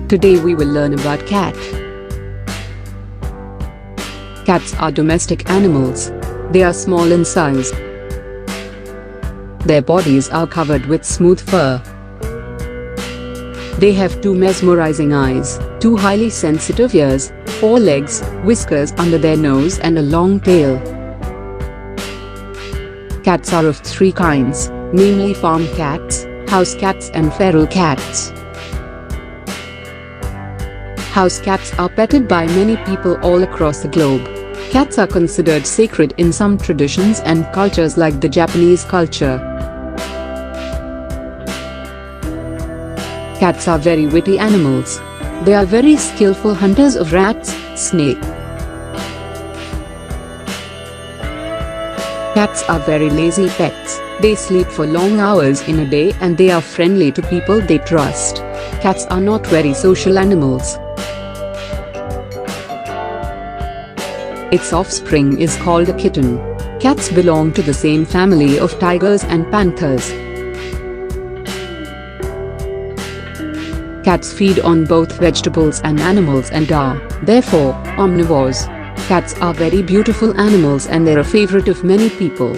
Today we will learn about cat. Cats are domestic animals. They are small in size. Their bodies are covered with smooth fur. They have two mesmerizing eyes, two highly sensitive ears, four legs, whiskers under their nose and a long tail. Cats are of three kinds, namely farm cats, house cats and feral cats. House cats are petted by many people all across the globe. Cats are considered sacred in some traditions and cultures like the Japanese culture. Cats are very witty animals. They are very skillful hunters of rats, snakes. Cats are very lazy pets. They sleep for long hours in a day and they are friendly to people they trust. Cats are not very social animals. Its offspring is called a kitten. Cats belong to the same family of tigers and panthers. Cats feed on both vegetables and animals and are, therefore, omnivores. Cats are very beautiful animals and they're a favorite of many people.